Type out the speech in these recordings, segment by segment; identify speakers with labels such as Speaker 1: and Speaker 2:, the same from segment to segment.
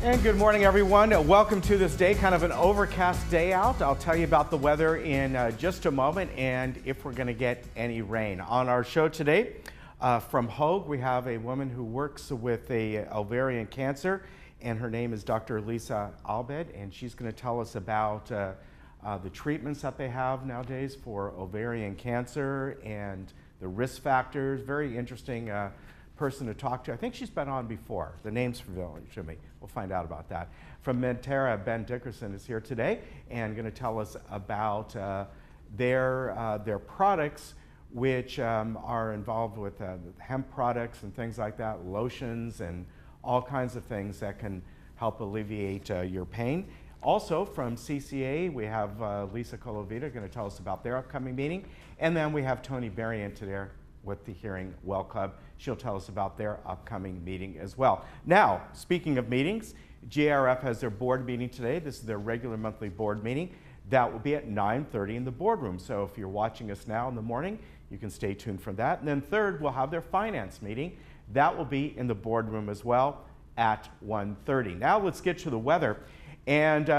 Speaker 1: And good morning, everyone. Welcome to this day, kind of an overcast day out. I'll tell you about the weather in just a moment and if we're going to get any rain. On our show today, from Hogue, we have a woman who works with ovarian cancer, and her name is Dr. Lisa Albed, and she's going to tell us about the treatments that they have nowadays for ovarian cancer and the risk factors. Very interesting person to talk to. I think she's been on before. The name's familiar to me. We'll find out about that. From Medterra, Ben Dickerson is here today and going to tell us about their products, which are involved with hemp products and things like that, lotions and all kinds of things that can help alleviate your pain. Also from CCA, we have Lisa Colavita going to tell us about their upcoming meeting. And then we have Tony Berrien today with the Hearing Well Club. She'll tell us about their upcoming meeting as well. Now, speaking of meetings, GRF has their board meeting today. This is their regular monthly board meeting. That will be at 9:30 in the boardroom. So if you're watching us now in the morning, you can stay tuned for that. And then third, we'll have their finance meeting. That will be in the boardroom as well at 1:30. Now let's get to the weather. And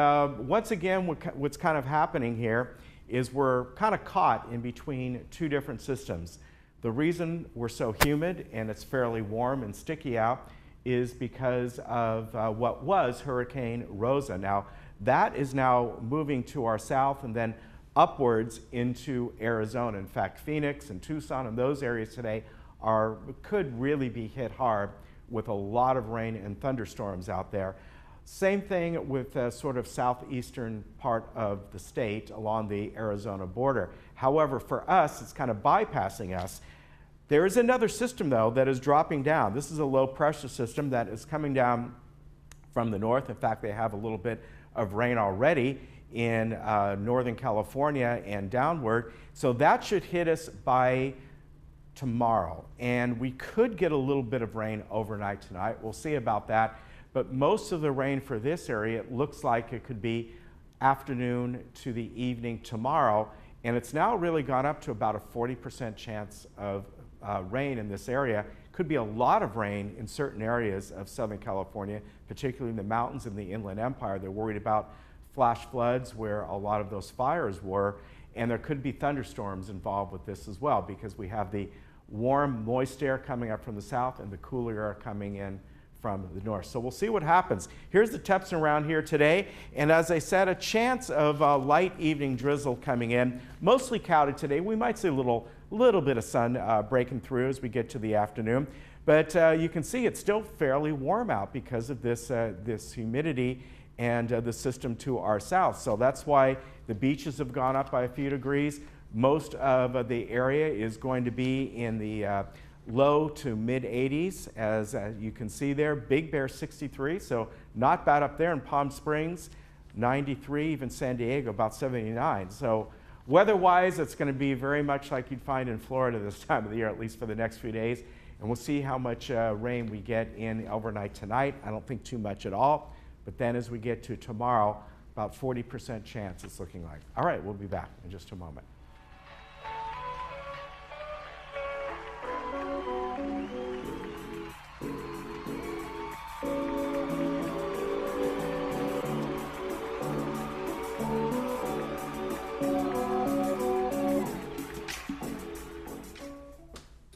Speaker 1: once again, what's kind of happening here is we're kind of caught in between two different systems. The reason we're so humid and it's fairly warm and sticky out is because of what was Hurricane Rosa. Now, that is now moving to our south and then upwards into Arizona. In fact, Phoenix and Tucson and those areas today could really be hit hard with a lot of rain and thunderstorms out there. Same thing with the sort of southeastern part of the state along the Arizona border. However, for us, it's kind of bypassing us. There is another system, though, that is dropping down. This is a low pressure system that is coming down from the north. In fact, they have a little bit of rain already in Northern California and downward. So that should hit us by tomorrow. And we could get a little bit of rain overnight tonight. We'll see about that. But most of the rain for this area, it looks like it could be afternoon to the evening tomorrow. And it's now really gone up to about a 40% chance of rain in this area. Could be a lot of rain in certain areas of Southern California, particularly in the mountains and the Inland Empire. They're worried about flash floods where a lot of those fires were. And there could be thunderstorms involved with this as well, because we have the warm, moist air coming up from the south and the cooler air coming in from the north. So we'll see what happens. Here's the temps around here today. And as I said, a chance of light evening drizzle coming in. Mostly cloudy today. We might see a little bit of sun breaking through as we get to the afternoon. But you can see it's still fairly warm out because of this humidity and the system to our south. So that's why the beaches have gone up by a few degrees. Most of the area is going to be in the low to mid 80s, as you can see there. Big Bear 63, so not bad up there. In Palm Springs 93, even San Diego about 79. So weather-wise, it's going to be very much like you'd find in Florida this time of the year, at least for the next few days. And we'll see how much rain we get in overnight tonight. I don't think too much at all. But then as we get to tomorrow, about 40% chance it's looking like. All right, we'll be back in just a moment.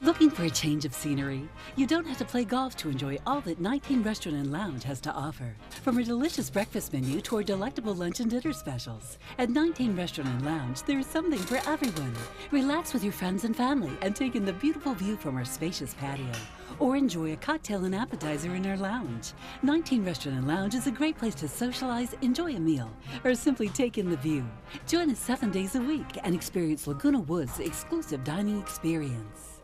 Speaker 2: Looking for a change of scenery? You don't have to play golf to enjoy all that 19 Restaurant and Lounge has to offer. From a delicious breakfast menu to our delectable lunch and dinner specials. At 19 Restaurant and Lounge, there is something for everyone. Relax with your friends and family and take in the beautiful view from our spacious patio. Or enjoy a cocktail and appetizer in our lounge. 19 Restaurant and Lounge is a great place to socialize, enjoy a meal, or simply take in the view. Join us 7 days a week and experience Laguna Woods' exclusive dining experience.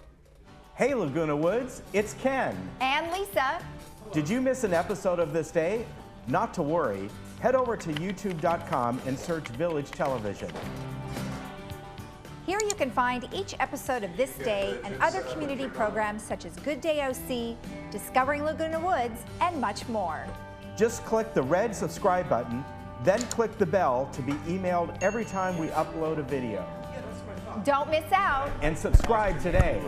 Speaker 1: Hey Laguna Woods, it's Ken.
Speaker 3: And Lisa.
Speaker 1: Did you miss an episode of This Day? Not to worry. Head over to youtube.com and search Village Television.
Speaker 3: Here you can find each episode of This Day and other community programs such as Good Day OC, Discovering Laguna Woods, and much more.
Speaker 1: Just click the red subscribe button, then click the bell to be emailed every time we upload a video.
Speaker 3: Don't miss out.
Speaker 1: And subscribe today.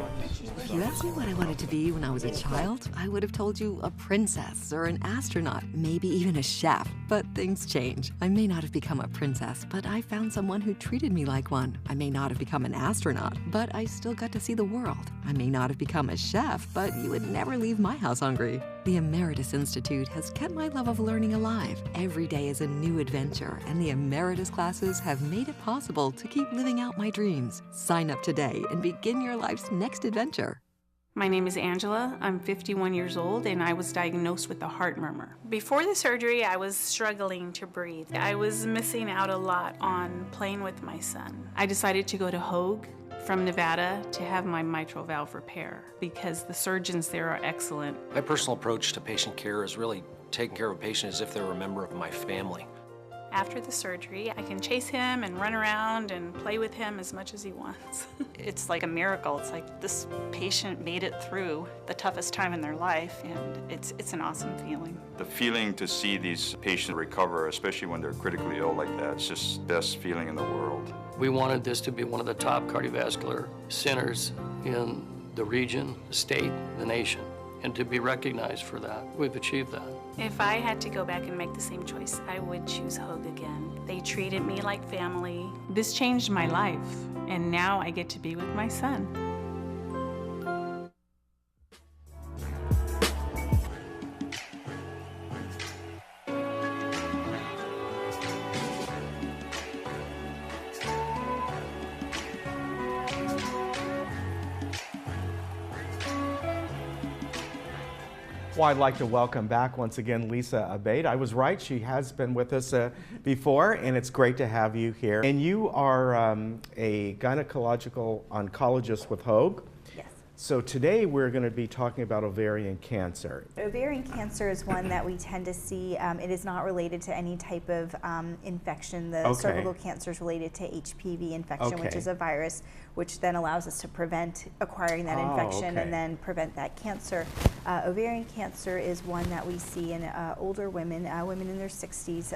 Speaker 4: If you asked me what I wanted to be when I was a child, I would have told you a princess or an astronaut, maybe even a chef. But things change. I may not have become a princess, but I found someone who treated me like one. I may not have become an astronaut, but I still got to see the world. I may not have become a chef, but you would never leave my house hungry. The Emeritus Institute has kept my love of learning alive. Every day is a new adventure, and the Emeritus classes have made it possible to keep living out my dreams. Sign up today and begin your life's next adventure.
Speaker 5: My name is Angela. I'm 51 years old and I was diagnosed with a heart murmur. Before the surgery, I was struggling to breathe. I was missing out a lot on playing with my son. I decided to go to Hoag from Nevada to have my mitral valve repair because the surgeons there are excellent.
Speaker 6: My personal approach to patient care is really taking care of a patient as if they were a member of my family.
Speaker 5: After the surgery, I can chase him and run around and play with him as much as he wants.
Speaker 7: It's like a miracle. It's like this patient made it through the toughest time in their life, and it's an awesome feeling.
Speaker 8: The feeling to see these patients recover, especially when they're critically ill like that, it's just the best feeling in the world.
Speaker 9: We wanted this to be one of the top cardiovascular centers in the region, the state, the nation, and to be recognized for that. We've achieved that.
Speaker 5: If I had to go back and make the same choice, I would choose Hoag again. They treated me like family. This changed my life, and now I get to be with my son.
Speaker 1: Well, I'd like to welcome back once again Lisa Abate. I was right, she has been with us before, and it's great to have you here. And you are a gynecological oncologist with Hoag.
Speaker 10: Yes.
Speaker 1: So today we're going to be talking about ovarian cancer.
Speaker 10: Ovarian cancer is one that we tend to see. It is not related to any type of infection. The cervical cancer is related to HPV infection, which is a virus, which then allows us to prevent acquiring that infection and then prevent that cancer. Ovarian cancer is one that we see in older women, women in their 60s,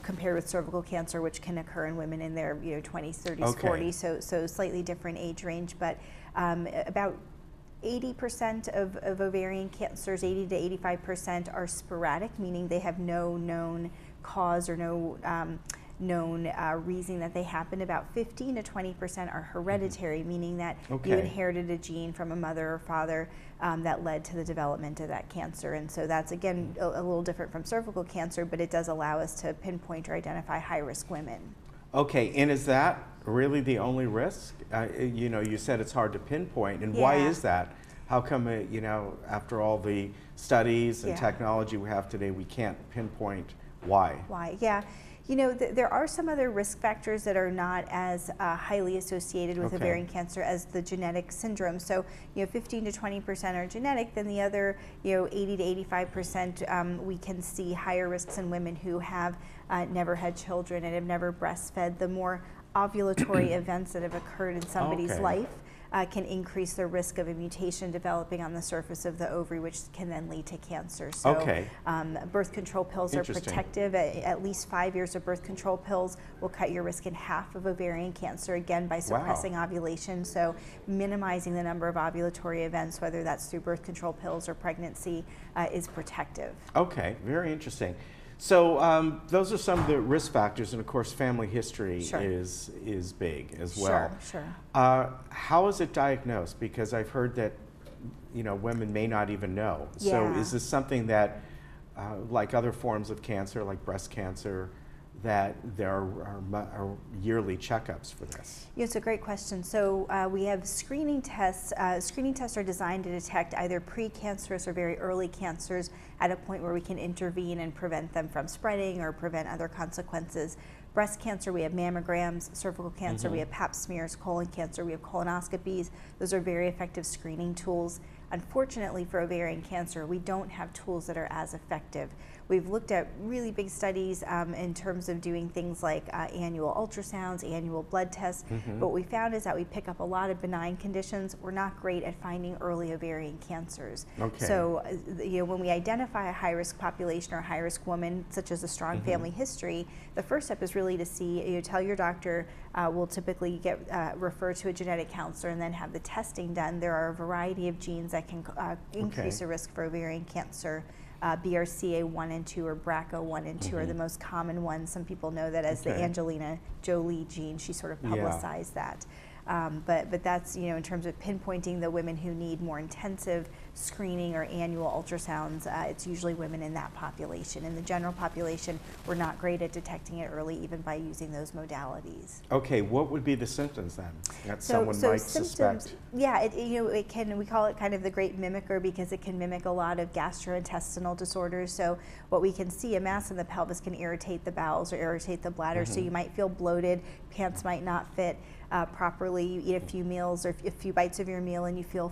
Speaker 10: compared with cervical cancer, which can occur in women in their 20s, 30s, 40s, so slightly different age range. But about 80% of ovarian cancers, 80 to 85%, are sporadic, meaning they have no known cause or no known reason that they happen. About 15 to 20% are hereditary, meaning that you inherited a gene from a mother or father that led to the development of that cancer. And so that's, again, a little different from cervical cancer, but it does allow us to pinpoint or identify high-risk women.
Speaker 1: Okay, and is that really the only risk? You said it's hard to pinpoint, and why is that? How come, after all the studies and technology we have today, we can't pinpoint why? Why,
Speaker 10: there are some other risk factors that are not as highly associated with ovarian cancer as the genetic syndrome. So, 15 to 20% are genetic. Then the other, 80 to 85%, we can see higher risks in women who have never had children and have never breastfed. The more ovulatory events that have occurred in somebody's life can increase the risk of a mutation developing on the surface of the ovary, which can then lead to cancer. So birth control pills are protective. At least 5 years of birth control pills will cut your risk in half of ovarian cancer, again, by suppressing ovulation. So minimizing the number of ovulatory events, whether that's through birth control pills or pregnancy, is protective.
Speaker 1: Okay, very interesting. So those are some of the risk factors, and of course family history is big as well. How is it diagnosed? Because I've heard that women may not even know. So is this something that, like other forms of cancer, like breast cancer, that there are yearly checkups for this?
Speaker 10: It's a great question. So we have screening tests. Screening tests are designed to detect either precancerous or very early cancers at a point where we can intervene and prevent them from spreading or prevent other consequences. Breast cancer, we have mammograms. Cervical cancer, we have pap smears. Colon cancer, we have colonoscopies. Those are very effective screening tools. Unfortunately for ovarian cancer, we don't have tools that are as effective. we've looked at really big studies in terms of doing things like annual ultrasounds, annual blood tests. But what we found is that we pick up a lot of benign conditions. We're not great at finding early ovarian cancers. So when we identify a high-risk population or a high-risk woman, such as a strong family history, the first step is really to see, tell your doctor, will typically get referred to a genetic counselor and then have the testing done. There are a variety of genes that can increase the risk for ovarian cancer. BRCA1 and 2 or BRCA1 and 2 are the most common ones. Some people know that as the Angelina Jolie gene. She sort of publicized that. But that's, in terms of pinpointing the women who need more intensive screening or annual ultrasounds, it's usually women in that population. In the general population, we're not great at detecting it early, even by using those modalities.
Speaker 1: Okay, what would be the symptoms then that someone might suspect?
Speaker 10: Yeah, it can, we call it kind of the great mimicker because it can mimic a lot of gastrointestinal disorders. So what we can see, a mass in the pelvis can irritate the bowels or irritate the bladder. So you might feel bloated, pants might not fit properly, you eat a few meals or a few bites of your meal and you feel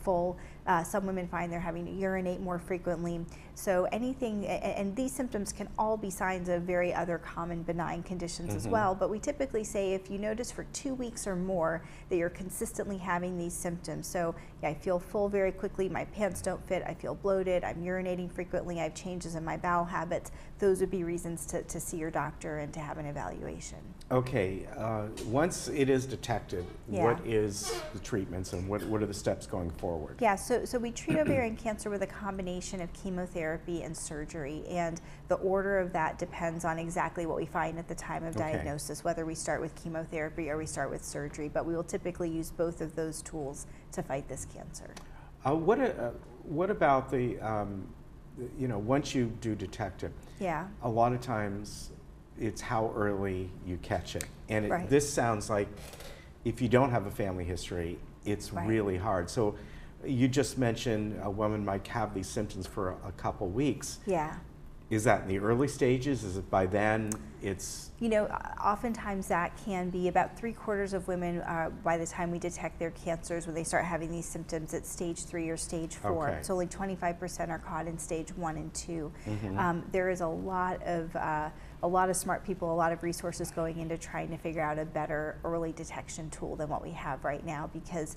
Speaker 10: full. Some women find they're having to urinate more frequently. So anything, and these symptoms can all be signs of very other common benign conditions as well, but we typically say if you notice for 2 weeks or more that you're consistently having these symptoms. So yeah, I feel full very quickly, my pants don't fit, I feel bloated, I'm urinating frequently, I have changes in my bowel habits, those would be reasons to see your doctor and to have an evaluation.
Speaker 1: Okay, once it is detected, what is the treatments and what are the steps going forward?
Speaker 10: Yeah, so we treat ovarian cancer with a combination of chemotherapy and surgery, and the order of that depends on exactly what we find at the time of diagnosis, whether we start with chemotherapy or we start with surgery, but we will typically use both of those tools to fight this cancer.
Speaker 1: What about the, once you do detect it, a lot of times it's how early you catch it. And this sounds like if you don't have a family history, it's really hard. So you just mentioned a woman might have these symptoms for a couple weeks.
Speaker 10: Yeah.
Speaker 1: Is that in the early stages? Is it by then it's...
Speaker 10: Oftentimes that can be about 3/4 of women by the time we detect their cancers, when they start having these symptoms at stage 3 or stage 4. So only 25% are caught in stage 1 and 2. There is a lot of smart people, a lot of resources going into trying to figure out a better early detection tool than what we have right now, because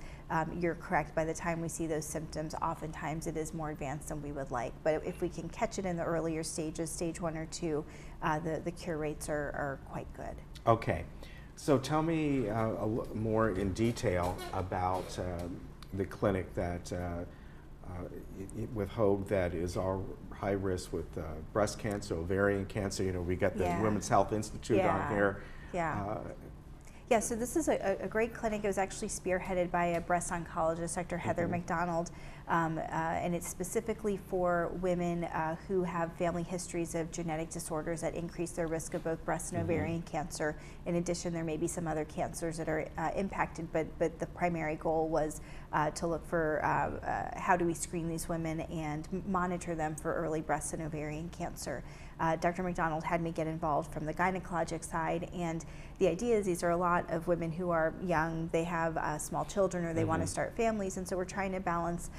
Speaker 10: you're correct, by the time we see those symptoms, oftentimes it is more advanced than we would like. But if we can catch it in the earlier stages, stage 1 or 2, the cure rates are quite good.
Speaker 1: Okay, so tell me more in detail about the clinic that with Hoag that is our high risk with breast cancer, ovarian cancer. We got the Women's Health Institute on here.
Speaker 10: Yeah, so this is a great clinic. It was actually spearheaded by a breast oncologist, Dr. Heather McDonald, and it's specifically for women who have family histories of genetic disorders that increase their risk of both breast and ovarian cancer. In addition, there may be some other cancers that are impacted, but the primary goal was to look for how do we screen these women and monitor them for early breast and ovarian cancer. Dr. McDonald had me get involved from the gynecologic side, and the idea is these are a lot of women who are young, they have small children, or they want to start families, and so we're trying to balance,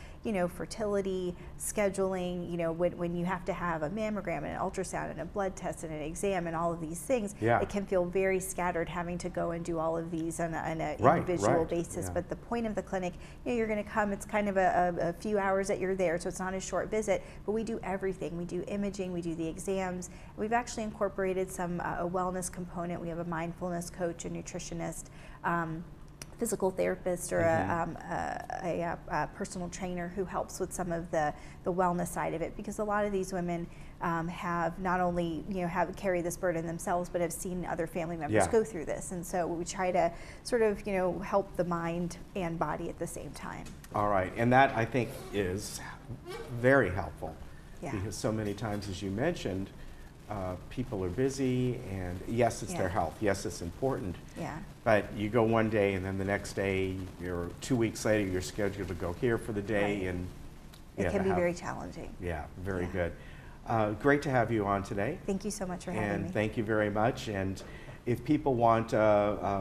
Speaker 10: fertility, scheduling, when you have to have a mammogram and an ultrasound and a blood test and an exam and all of these things, it can feel very scattered having to go and do all of these on an individual basis. But the point of the clinic, you're going to come, it's kind of a few hours that you're there, so it's not a short visit, but we do everything. We do imaging, we do the exams. We've actually incorporated a wellness component. We have a mindfulness coach, a nutritionist, physical therapist, or a personal trainer who helps with some of the wellness side of it, because a lot of these women have not only carry this burden themselves, but have seen other family members go through this, and so we try to sort of help the mind and body at the same time.
Speaker 1: All right, and that I think is very helpful, because so many times, as you mentioned, people are busy, and yes, it's their health. Yes, it's important. But you go one day, and then the next day, 2 weeks later, you're scheduled to go here for the day, and
Speaker 10: it can be very challenging.
Speaker 1: Yeah, very good. Great to have you on today.
Speaker 10: Thank you so much for having me.
Speaker 1: And thank you very much. And if people want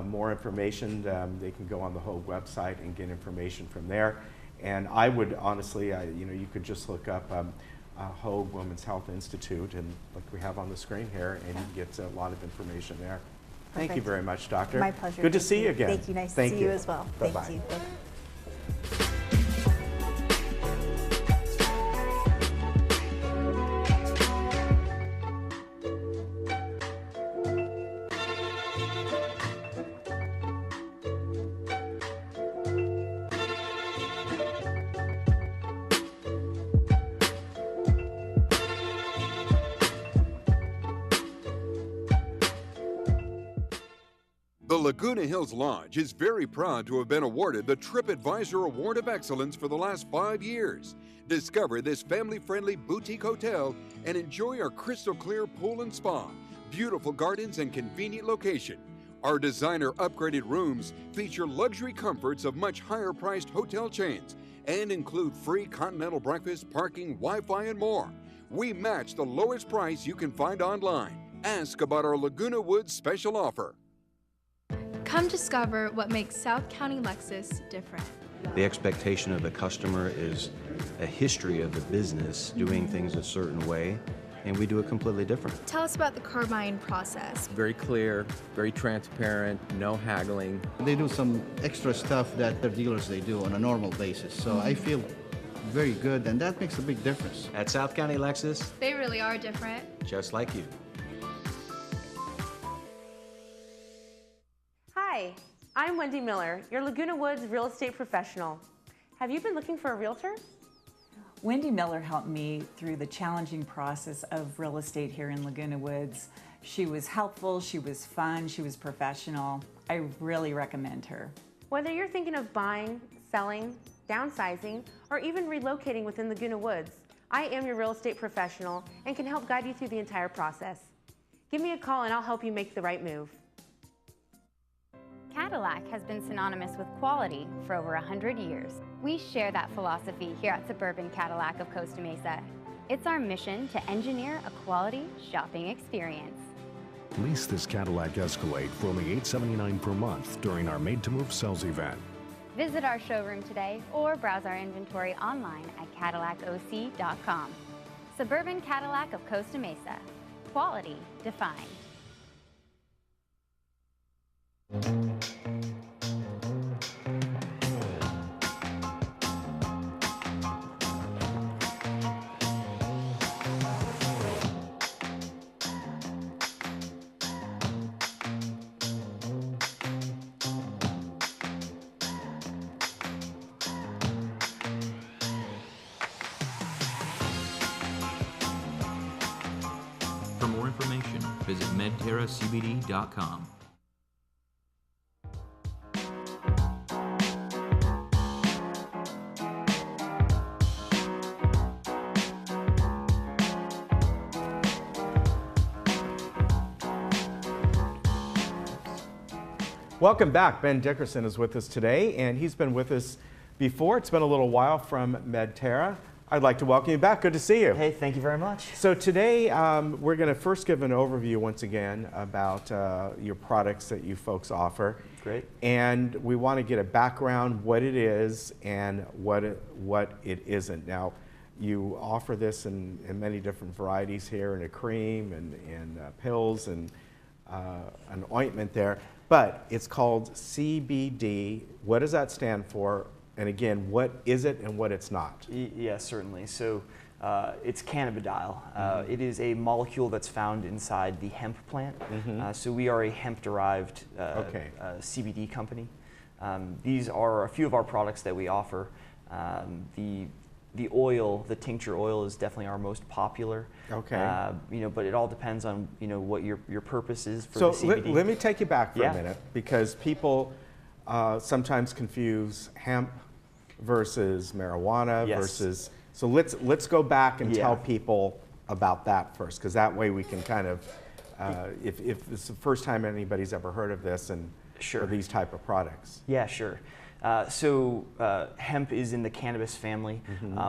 Speaker 1: more information, they can go on the Hoag website and get information from there. And I would honestly, you could just look up Hoag Women's Health Institute, and like we have on the screen here, and you get a lot of information there. Thank you
Speaker 10: Perfect.
Speaker 1: very much, Doctor.
Speaker 10: My pleasure.
Speaker 1: Good to
Speaker 10: Thank
Speaker 1: see you again.
Speaker 10: Thank you. Nice to see you as well.
Speaker 1: Bye-bye.
Speaker 10: Thank you.
Speaker 11: The Laguna Hills Lodge is very proud to have been awarded the TripAdvisor Award of Excellence for the last 5 years. Discover this family-friendly boutique hotel and enjoy our crystal-clear pool and spa, beautiful gardens, and convenient location. Our designer-upgraded rooms feature luxury comforts of much higher-priced hotel chains and include free continental breakfast, parking, Wi-Fi, and more. We match the lowest price you can find online. Ask about our Laguna Woods special offer.
Speaker 12: Come discover what makes South County Lexus different.
Speaker 6: The expectation of the customer is a history of the business doing things a certain way, and we do it completely different.
Speaker 12: Tell us about the car buying process.
Speaker 13: Very clear, very transparent, no haggling.
Speaker 14: They do some extra stuff that their dealers they do on a normal basis, so I feel very good, and that makes a big difference.
Speaker 6: At South County Lexus,
Speaker 12: They really are different.
Speaker 6: just like you.
Speaker 15: Hi, I'm Wendy Miller, your Laguna Woods real estate professional. Have you been looking for a realtor?
Speaker 16: Wendy Miller helped me through the challenging process of real estate here in Laguna Woods. She was helpful, she was fun, she was professional. I really recommend her.
Speaker 15: Whether you're thinking of buying, selling, downsizing, or even relocating within Laguna Woods, I am your real estate professional and can help guide you through the entire process. Give me a call and I'll help you make the right move.
Speaker 17: Cadillac has been synonymous with quality for over 100 years. We share that philosophy here at Suburban Cadillac of Costa Mesa. It's our mission to engineer a quality shopping experience.
Speaker 18: Lease this Cadillac Escalade for only $879 per month during our Made to Move sales event.
Speaker 17: Visit our showroom today or browse our inventory online at CadillacOC.com. Suburban Cadillac of Costa Mesa. Quality defined.
Speaker 19: For more information, visit medterracbd.com.
Speaker 1: Welcome back. Ben Dickerson is with us today, and he's been with us before. It's been a little while from Medterra. I'd like to welcome you back. Good to see you.
Speaker 20: Hey, thank you very much.
Speaker 1: So today we're going to first give an overview once again about your products that you folks offer.
Speaker 20: Great.
Speaker 1: And we want to get a background, what it is and what it isn't. Now, you offer this in many different varieties here, in a cream and pills and an ointment there. But it's called CBD. What does that stand for? And again, what is it and what it's not?
Speaker 20: Yes, certainly. So it's cannabidiol. It is a molecule that's found inside the hemp plant. So we are a hemp-derived CBD company. These are a few of our products that we offer. The oil, the tincture oil, is definitely our most popular.
Speaker 1: Okay.
Speaker 20: But it all depends on what your purpose is for
Speaker 1: so
Speaker 20: the CBD.
Speaker 1: Let me take you back for a minute, because people sometimes confuse hemp versus marijuana versus. So let's go back and tell people about that first, because that way we can kind of, if this is the first time anybody's ever heard of this and or these type of products.
Speaker 20: Yeah, sure. So hemp is in the cannabis family,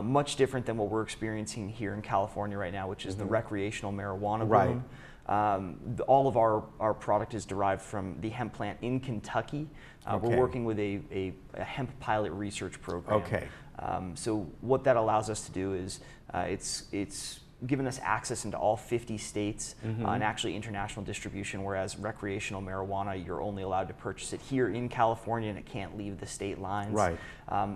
Speaker 20: much different than what we're experiencing here in California right now, which is the recreational marijuana boom. All of our product is derived from the hemp plant in Kentucky. We're working with a hemp pilot research program. So what that allows us to do is It's given us access into all 50 states and actually international distribution, whereas recreational marijuana, you're only allowed to purchase it here in California and it can't leave the state lines.
Speaker 1: Right.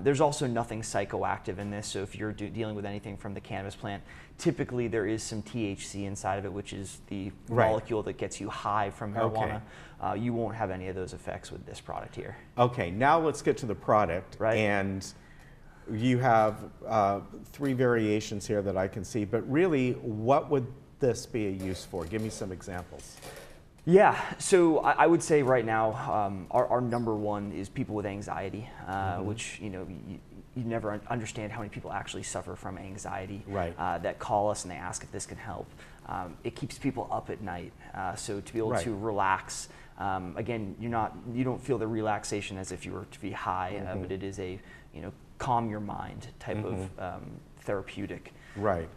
Speaker 20: There's also nothing psychoactive in this, so if you're dealing with anything from the cannabis plant, typically there is some THC inside of it, which is the molecule that gets you high from marijuana. You won't have any of those effects with this product here.
Speaker 1: Okay, now let's get to the product.
Speaker 20: Right.
Speaker 1: And you have 3 variations here that I can see, but really, what would this be a use for? Give me some examples.
Speaker 20: Yeah, so I would say right now, our number one is people with anxiety, which, you know, you never understand how many people actually suffer from anxiety that call us and they ask if this can help. It keeps people up at night, so to be able to relax. Again, you don't feel the relaxation as if you were to be high, but it is a, you know, calm your mind type of therapeutic.
Speaker 1: Right.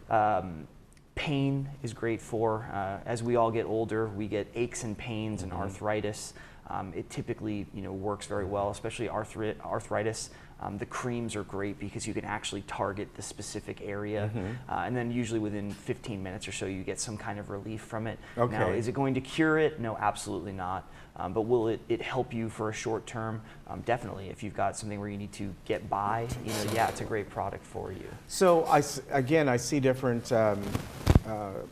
Speaker 20: Pain is great for, as we all get older, we get aches and pains and arthritis. It typically, you know, works very well, especially arthritis. The creams are great because you can actually target the specific area, and then usually within 15 minutes or so you get some kind of relief from it.
Speaker 1: Okay.
Speaker 20: Now, is it going to cure it? No, absolutely not. But will it help you for a short term? Definitely. If you've got something where you need to get by, you know, yeah, it's a great product for you.
Speaker 1: So I see different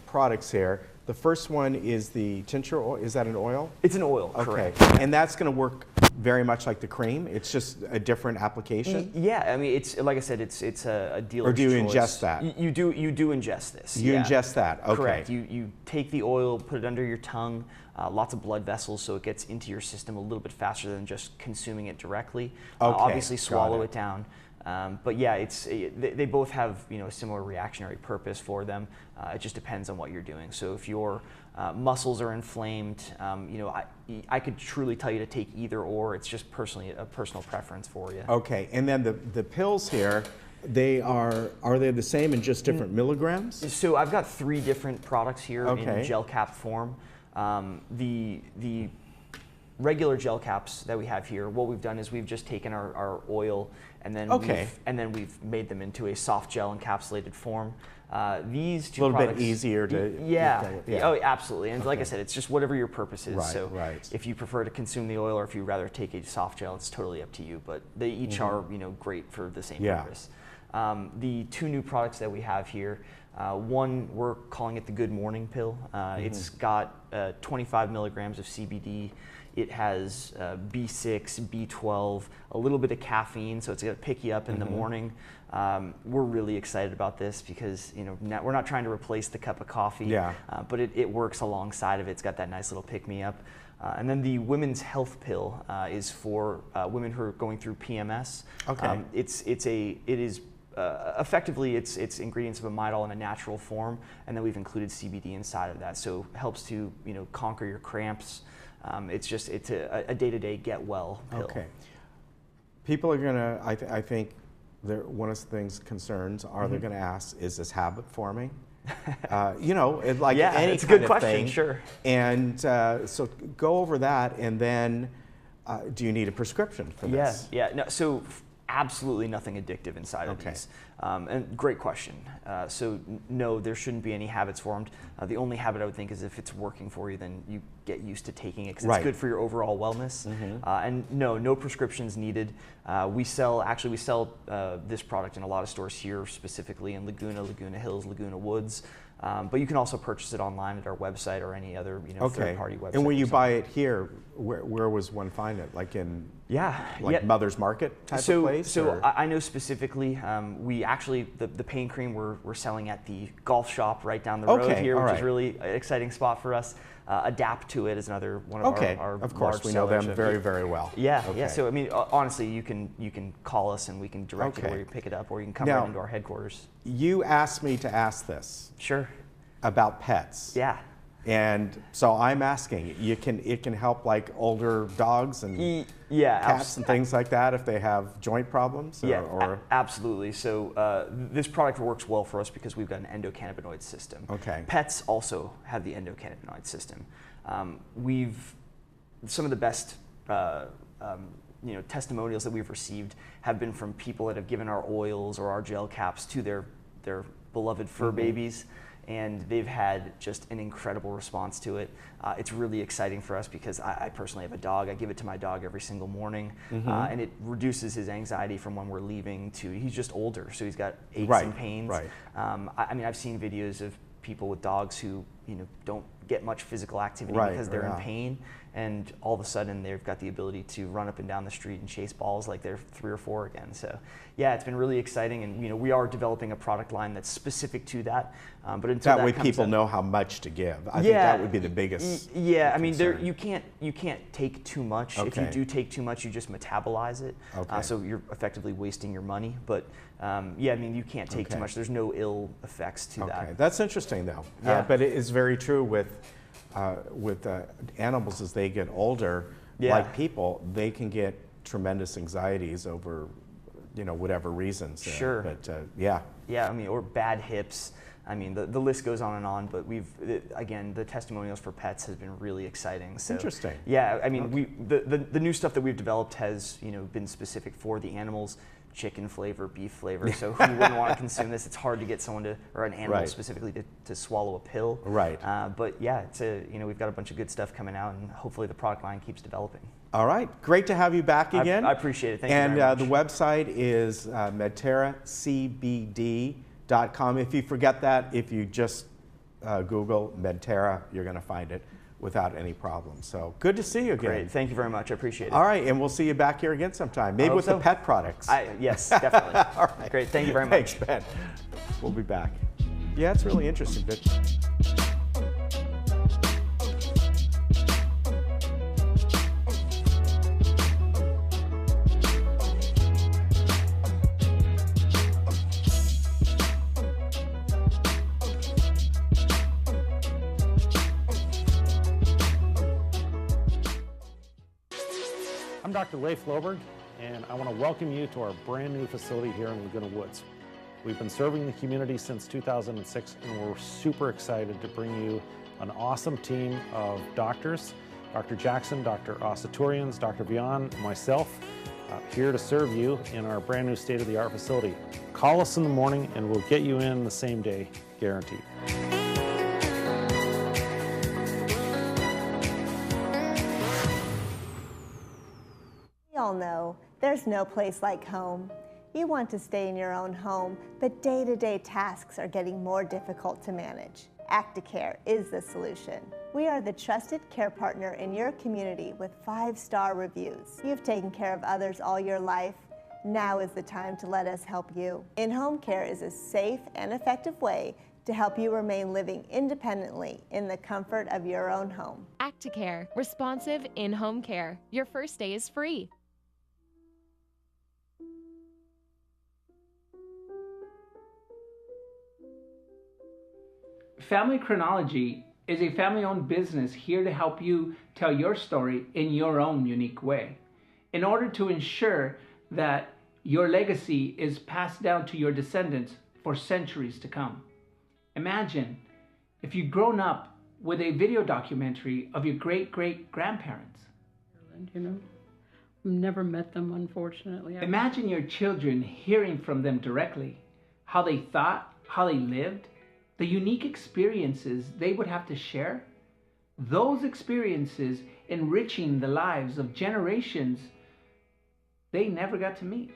Speaker 1: products here. The first one is the tincture oil. Is that an oil?
Speaker 20: It's an oil,
Speaker 1: okay.
Speaker 20: correct.
Speaker 1: And that's going to work very much like the cream. It's just a different application.
Speaker 20: Yeah, I mean, it's like I said, it's a dealer's
Speaker 1: Or do you
Speaker 20: choice.
Speaker 1: ingest that?
Speaker 20: You do ingest this.
Speaker 1: You ingest that. Okay.
Speaker 20: Correct. You take the oil, put it under your tongue. Lots of blood vessels, so it gets into your system a little bit faster than just consuming it directly.
Speaker 1: Okay.
Speaker 20: Obviously, swallow it down. But yeah, they both have, you know, a similar reactionary purpose for them. It just depends on what you're doing. So if your muscles are inflamed, you know, I could truly tell you to take either or. It's just a personal preference for you.
Speaker 1: Okay, and then the pills here, are they the same in just different milligrams?
Speaker 20: So I've got 3 different products here in gel cap form. The regular gel caps that we have here, what we've done is we've just taken our oil and then we've made them into a soft gel encapsulated form. These 2 products,
Speaker 1: a little bit easier to
Speaker 20: oh, absolutely. And like I said, it's just whatever your purpose is.
Speaker 1: Right,
Speaker 20: so
Speaker 1: right.
Speaker 20: if you prefer to consume the oil or if you rather take a soft gel, it's totally up to you. But they each are, you know, great for the same purpose. The 2 new products that we have here. One, we're calling it the Good Morning Pill. It's got 25 milligrams of CBD. It has B6, B12, a little bit of caffeine, so it's going to pick you up in the morning. We're really excited about this because, you know, we're not trying to replace the cup of coffee, but it works alongside of it. It's got that nice little pick-me-up. And then the Women's Health Pill is for women who are going through PMS.
Speaker 1: Okay.
Speaker 20: Effectively, it's ingredients of amidol in a natural form, and then we've included CBD inside of that, so it helps to, you know, conquer your cramps. It's a day-to-day get well pill.
Speaker 1: Okay. People are gonna, I think, one of the things concerns are they're gonna ask, is this habit forming? You know, like any
Speaker 20: it's a
Speaker 1: kind
Speaker 20: good
Speaker 1: of
Speaker 20: question,
Speaker 1: thing.
Speaker 20: sure.
Speaker 1: And so go over that, and then do you need a prescription for this?
Speaker 20: Yeah. No, so absolutely nothing addictive inside of these. And great question. So no, there shouldn't be any habits formed. The only habit I would think is if it's working for you, then you get used to taking it because it's good for your overall wellness. And no prescriptions needed. We sell this product in a lot of stores here, specifically in Laguna Hills, Laguna Woods. But you can also purchase it online at our website or any other, you know, third-party website.
Speaker 1: And when you buy it here, where was one find it? Like in Mother's Market type of place?
Speaker 20: So I know specifically, we actually the pain cream we're selling at the golf shop right down the road here, which is really an exciting spot for us. Adapt to it is another one of our
Speaker 1: of course, we know them very, very well.
Speaker 20: Yeah. So I mean, honestly, you can call us and we can direct you where you pick it up, or you can come right into our headquarters.
Speaker 1: You asked me to ask this.
Speaker 20: Sure.
Speaker 1: About pets.
Speaker 20: Yeah.
Speaker 1: And so I'm asking, it can help like older dogs and cats and things like that if they have joint problems?
Speaker 20: Absolutely. So this product works well for us because we've got an endocannabinoid system.
Speaker 1: Okay.
Speaker 20: Pets also have the endocannabinoid system. Some of the best testimonials that we've received have been from people that have given our oils or our gel caps to their beloved fur babies, and they've had just an incredible response to it. It's really exciting for us because I personally have a dog. I give it to my dog every single morning, and it reduces his anxiety from when we're leaving to, he's just older, so he's got aches and pains. I mean, I've seen videos of people with dogs who, you know, don't get much physical activity because they're in pain, and all of a sudden they've got the ability to run up and down the street and chase balls like they're 3 or 4 again. So yeah, it's been really exciting, and you know, we are developing a product line that's specific to that. But until
Speaker 1: that way people know how much to give. I think that would be the biggest
Speaker 20: I mean, you can't take too much. If you do take too much, you just metabolize it. So you're effectively wasting your money. But yeah, I mean, you can't take too much. There's no ill effects to that.
Speaker 1: That's interesting though. But it is very true with animals as they get older, like people, they can get tremendous anxieties over, you know, whatever reasons.
Speaker 20: Sure.
Speaker 1: But
Speaker 20: yeah, I mean, or bad hips. I mean, the list goes on and on, but again, the testimonials for pets has been really exciting. So,
Speaker 1: interesting.
Speaker 20: Yeah, I mean, the new stuff that we've developed has, you know, been specific for the animals, chicken flavor, beef flavor. So who wouldn't want to consume this? It's hard to get someone to, or an animal specifically, to swallow a pill. But yeah, it's you know, we've got a bunch of good stuff coming out, and hopefully the product line keeps developing.
Speaker 1: All right, great to have you back again.
Speaker 20: I appreciate it. Thank you very much.
Speaker 1: And the website is medterracbd.com. If you forget that, if you just Google Medterra, you're going to find it without any problem. So good to see you again.
Speaker 20: Great, thank you very much. I appreciate it.
Speaker 1: All right, and we'll see you back here again sometime, maybe with the pet products.
Speaker 20: Yes, definitely.
Speaker 1: All right.
Speaker 20: Great, thank you very much.
Speaker 1: Thanks, Ben. We'll be back. Yeah, it's really interesting, but
Speaker 21: I'm Dr. Leif Loberg, and I want to welcome you to our brand new facility here in Laguna Woods. We've been serving the community since 2006, and we're super excited to bring you an awesome team of doctors, Dr. Jackson, Dr. Asaturians, Dr. Vian, and myself, here to serve you in our brand new state-of-the-art facility. Call us in the morning, and we'll get you in the same day, guaranteed.
Speaker 22: We all know there's no place like home. You want to stay in your own home, but day-to-day tasks are getting more difficult to manage. Acticare is the solution. We are the trusted care partner in your community with 5-star reviews. You've taken care of others all your life. Now is the time to let us help you. In-home care is a safe and effective way to help you remain living independently in the comfort of your own home.
Speaker 23: Acticare, responsive in-home care. Your first day is free.
Speaker 24: Family Chronology is a family-owned business here to help you tell your story in your own unique way, in order to ensure that your legacy is passed down to your descendants for centuries to come. Imagine if you'd grown up with a video documentary of your great-great-grandparents.
Speaker 25: You know, I've never met them, unfortunately.
Speaker 24: Imagine your children hearing from them directly, how they thought, how they lived, the unique experiences they would have to share. Those experiences enriching the lives of generations they never got to meet.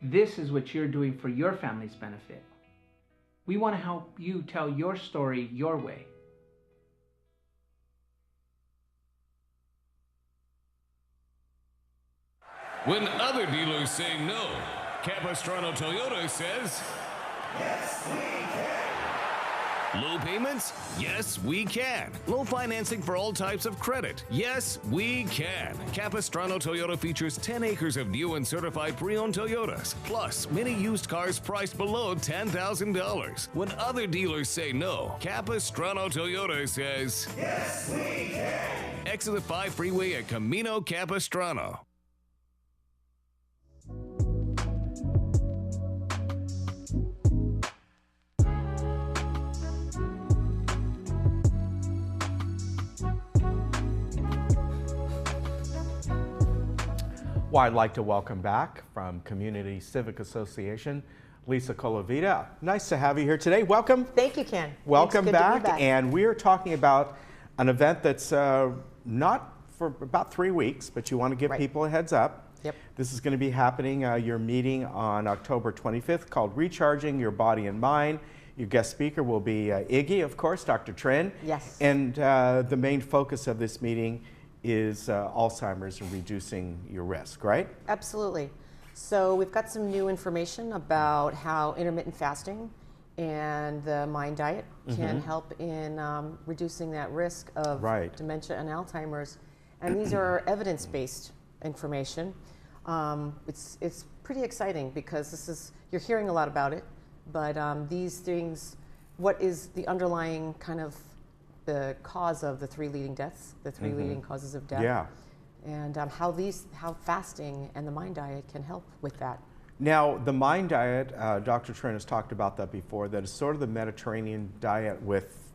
Speaker 24: This is what you're doing for your family's benefit. We want to help you tell your story your way.
Speaker 26: When other dealers say no, Capistrano Toyota says,
Speaker 27: yes, we can.
Speaker 26: Low payments? Yes, we can. Low financing for all types of credit? Yes, we can. Capistrano Toyota features 10 acres of new and certified pre-owned Toyotas, plus many used cars priced below $10,000. When other dealers say no, Capistrano Toyota says,
Speaker 27: yes, we can.
Speaker 26: Exit the 5 freeway at Camino Capistrano.
Speaker 1: Well, I'd like to welcome back from Community Civic Association, Lisa Colavita, nice to have you here today. Welcome.
Speaker 2: Thank you, Ken.
Speaker 1: Welcome
Speaker 2: It's good to be
Speaker 1: back. And we're talking about an event that's not for about 3 weeks, but you want to give people a heads up.
Speaker 2: Yep.
Speaker 1: This is going to be happening, your meeting on October 25th called Recharging Your Body and Mind. Your guest speaker will be Iggy, of course, Dr. Trin.
Speaker 2: Yes.
Speaker 1: And the main focus of this meeting is Alzheimer's and reducing your risk, right?
Speaker 2: Absolutely. So we've got some new information about how intermittent fasting and the mind diet can help in reducing that risk of dementia and Alzheimer's. And these are evidence-based information. It's pretty exciting because you're hearing a lot about it, but these things, what is the underlying kind of the cause of the 3 leading deaths, the 3 leading causes of death?
Speaker 1: Yeah.
Speaker 2: And how fasting and the mind diet can help with that.
Speaker 1: Now, the mind diet, Dr. Trin has talked about that before, that is sort of the Mediterranean diet with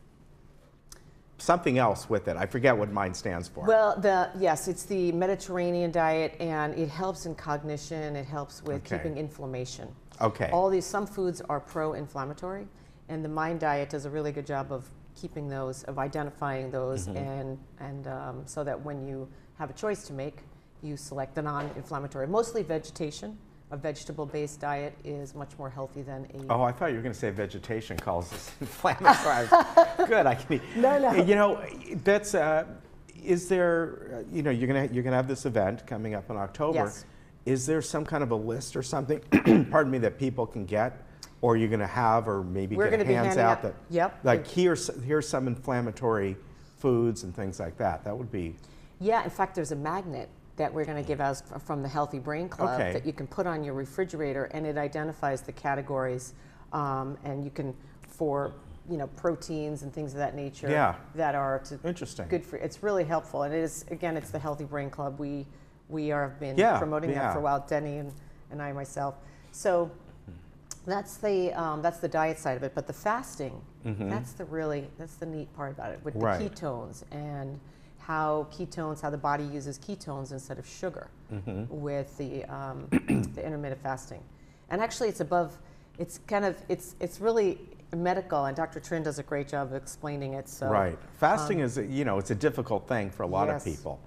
Speaker 1: something else with it. I forget what mind stands for.
Speaker 2: Well, yes, it's the Mediterranean diet, and it helps in cognition, it helps with keeping inflammation.
Speaker 1: Okay.
Speaker 2: Some foods are pro-inflammatory, and the mind diet does a really good job of keeping those, of identifying those, and so that when you have a choice to make, you select the non-inflammatory. Mostly vegetation. A vegetable-based diet is much more healthy than a...
Speaker 1: Oh, I thought you were going to say vegetation causes inflammatory. Good, I can eat.
Speaker 2: No.
Speaker 1: You know, that's, is there, you know, you're gonna have this event coming up in October.
Speaker 2: Yes.
Speaker 1: Is there some kind of a list or something, pardon me, that people can get? Or you're going to have, or maybe
Speaker 2: We're
Speaker 1: get
Speaker 2: gonna be
Speaker 1: hands
Speaker 2: handing
Speaker 1: out
Speaker 2: out-
Speaker 1: that,
Speaker 2: Yep.
Speaker 1: like here's some inflammatory foods and things like that. That would be...
Speaker 2: Yeah, in fact, there's a magnet that we're going to give out from the Healthy Brain Club that you can put on your refrigerator, and it identifies the categories, and you can, for proteins and things of that nature that are
Speaker 1: interesting.
Speaker 2: Good for. It's really helpful, and it is, again, it's the Healthy Brain Club. We have been promoting that for a while, Denny and I myself. So that's the diet side of it, but the fasting, that's the neat part about it with the ketones and how the body uses ketones instead of sugar with the intermittent fasting. And actually it's really medical, and Dr. Trin does a great job of explaining it. So
Speaker 1: fasting is, it's a difficult thing for a lot of people.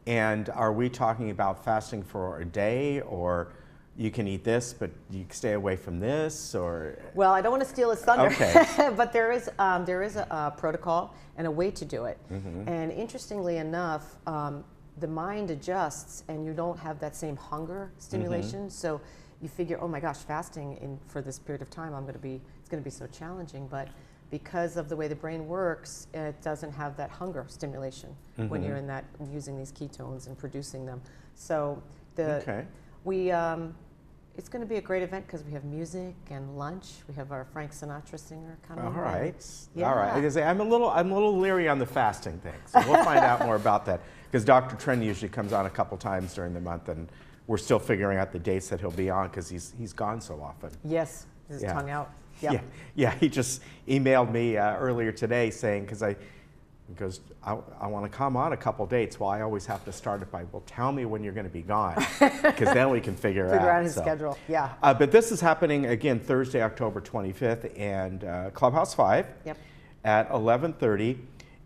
Speaker 1: And are we talking about fasting for a day, or you can eat this, but you stay away from this, or?
Speaker 2: Well, I don't want to steal his thunder, but there is a protocol and a way to do it. And interestingly enough, the mind adjusts, and you don't have that same hunger stimulation. So you figure, oh my gosh, fasting for this period of time, it's going to be so challenging. But because of the way the brain works, it doesn't have that hunger stimulation when you're using these ketones and producing them. So it's going to be a great event because we have music and lunch. We have our Frank Sinatra singer coming.
Speaker 1: All right.
Speaker 2: Yeah.
Speaker 1: All right. I say I'm a little leery on the fasting thing, so we'll find out more about that. Because Dr. Trin usually comes on a couple times during the month, and we're still figuring out the dates that he'll be on because he's gone so often.
Speaker 2: Yes, his tongue out.
Speaker 1: Yep. Yeah. He just emailed me earlier today saying he goes, I want to come on a couple dates. Well, I always have to start it by, well, tell me when you're going to be gone, because then we can figure out
Speaker 2: his schedule. Yeah.
Speaker 1: But this is happening again Thursday, October 25th, and Clubhouse 5 at 11:30.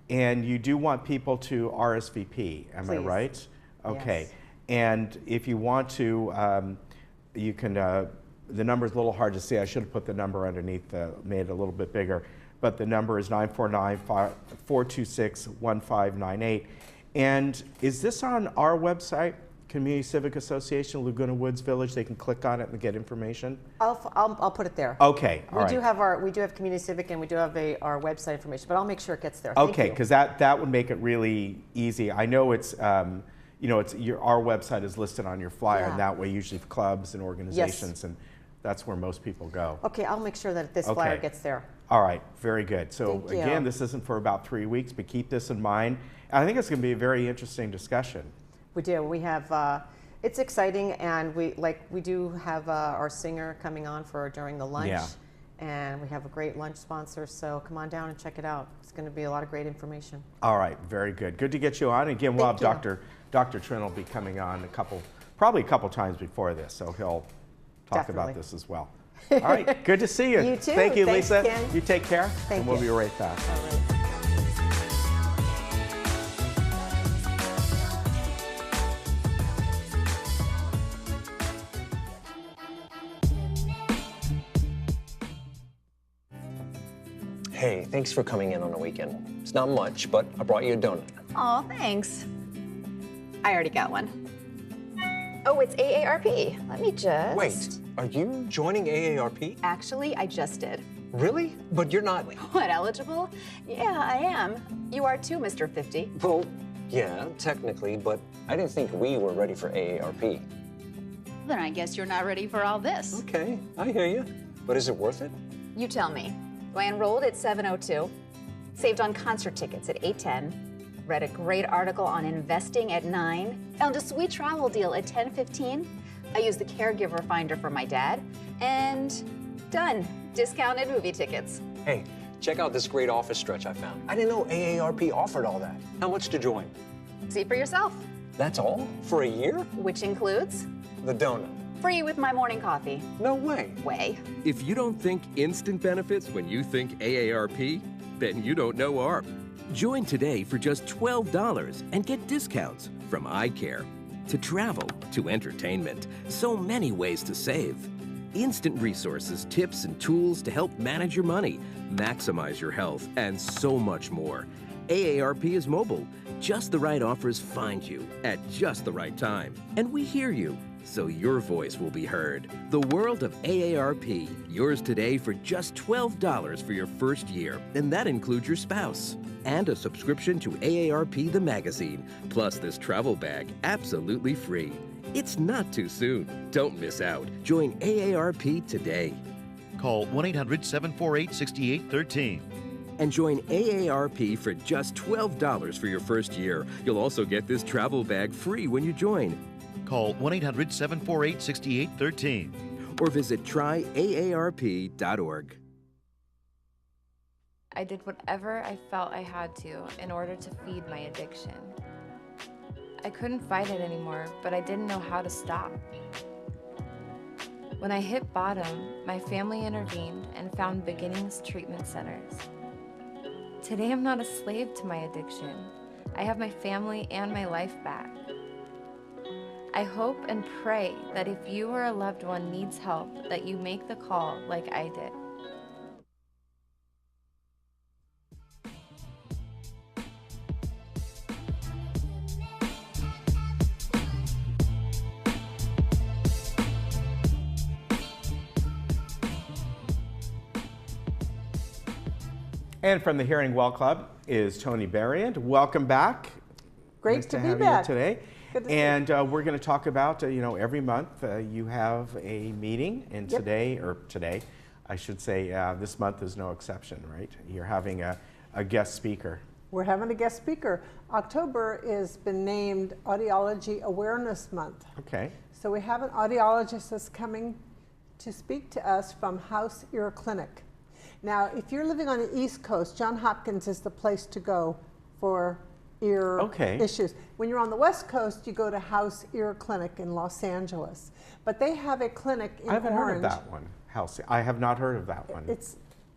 Speaker 1: And you do want people to RSVP. Am I right? Okay. Yes. And if you want to, you can. The number's a little hard to see. I should have put the number underneath, made it a little bit bigger. But the number is 949-426-1598. And is this on our website, Community Civic Association, Laguna Woods Village? They can click on it and get information?
Speaker 2: I'll put it there.
Speaker 1: Okay, all right.
Speaker 2: We do have Community Civic, and we do have our website information, but I'll make sure it gets there.
Speaker 1: Okay, because that would make it really easy. I know it's, our website is listed on your flyer, and that way usually for clubs and organizations, and that's where most people go.
Speaker 2: Okay, I'll make sure that this flyer gets there.
Speaker 1: All right, very good. So again, this isn't for about 3 weeks, but keep this in mind. And I think it's going to be a very interesting discussion.
Speaker 2: We do. We have, it's exciting, and we do have our singer coming on during the lunch. Yeah. And we have a great lunch sponsor, so come on down and check it out. It's going to be a lot of great information.
Speaker 1: All right, very good. Good to get you on. Again, we'll have Dr. Trin will be coming on probably a couple times before this, so he'll talk about this as well. All right, good to see you.
Speaker 2: You too.
Speaker 1: Thank you,
Speaker 2: Thanks,
Speaker 1: Lisa.
Speaker 2: Ken.
Speaker 1: You take care,
Speaker 2: Thank
Speaker 1: and we'll
Speaker 2: you.
Speaker 1: be right back.
Speaker 2: All right.
Speaker 3: Hey, thanks for coming in on the weekend. It's not much, but I brought you a donut.
Speaker 4: Oh, thanks. I already got one. Oh, it's AARP. Let me just...
Speaker 3: Wait, are you joining AARP?
Speaker 4: Actually, I just did.
Speaker 3: Really? But you're not...
Speaker 4: What, eligible? Yeah, I am. You are too, Mr. 50.
Speaker 3: Well, yeah, technically, but I didn't think we were ready for AARP.
Speaker 4: Then I guess you're not ready for all this.
Speaker 3: Okay, I hear you. But is it worth it?
Speaker 4: You tell me. I enrolled at 7:02, saved on concert tickets at 8:10, read a great article on investing at 9, found a sweet travel deal at 10:15. I used the caregiver finder for my dad, and done. Discounted movie tickets.
Speaker 3: Hey, check out this great office stretch I found. I didn't know AARP offered all that. How much to join?
Speaker 4: See for yourself.
Speaker 3: That's all? For a year?
Speaker 4: Which includes
Speaker 3: The donut.
Speaker 4: free with my morning coffee.
Speaker 3: No way.
Speaker 5: If you don't think instant benefits when you think AARP, then you don't know ARP. Join today for just $12 and get discounts from eye care to travel to entertainment. So many ways to save. Instant resources, tips, and tools to help manage your money, maximize your health, and so much more. AARP is mobile. Just the right offers find you at just the right time. And we hear you, so your voice will be heard. The world of AARP, yours today for just $12 for your first year, and that includes your spouse. And a subscription to AARP the magazine, plus this travel bag absolutely free. It's not too soon. Don't miss out. Join AARP today.
Speaker 7: Call 1-800-748-6813.
Speaker 5: And join AARP for just $12 for your first year. You'll also get this travel bag free when you join.
Speaker 7: Call 1-800-748-6813.
Speaker 5: Or visit tryaarp.org.
Speaker 8: I did whatever I felt I had to in order to feed my addiction. I couldn't fight it anymore, but I didn't know how to stop. When I hit bottom, my family intervened and found beginnings treatment centers. Today I'm not a slave to my addiction. I have my family and my life back. I hope and pray that if you or a loved one needs help, that you make the call like I did.
Speaker 1: And from the Hearing Well Club is Tony Berrient. Welcome back.
Speaker 9: Great
Speaker 1: nice
Speaker 9: to be
Speaker 1: have
Speaker 9: back.
Speaker 1: You today.
Speaker 9: Good to
Speaker 1: and we're going to talk about, every month you have a meeting, and
Speaker 9: Yep.
Speaker 1: today, I should say, this month is no exception, right? You're having a guest speaker.
Speaker 9: We're having a guest speaker. October has been named Audiology Awareness Month.
Speaker 1: Okay.
Speaker 9: So we have an audiologist that's coming to speak to us from House Ear Clinic. Now, if you're living on the East Coast, Johns Hopkins is the place to go for ear issues. When you're on the West Coast, you go to House Ear Clinic in Los Angeles. But they have a clinic in
Speaker 1: I haven't
Speaker 9: Orange.
Speaker 1: heard of that one. I have not heard of that one.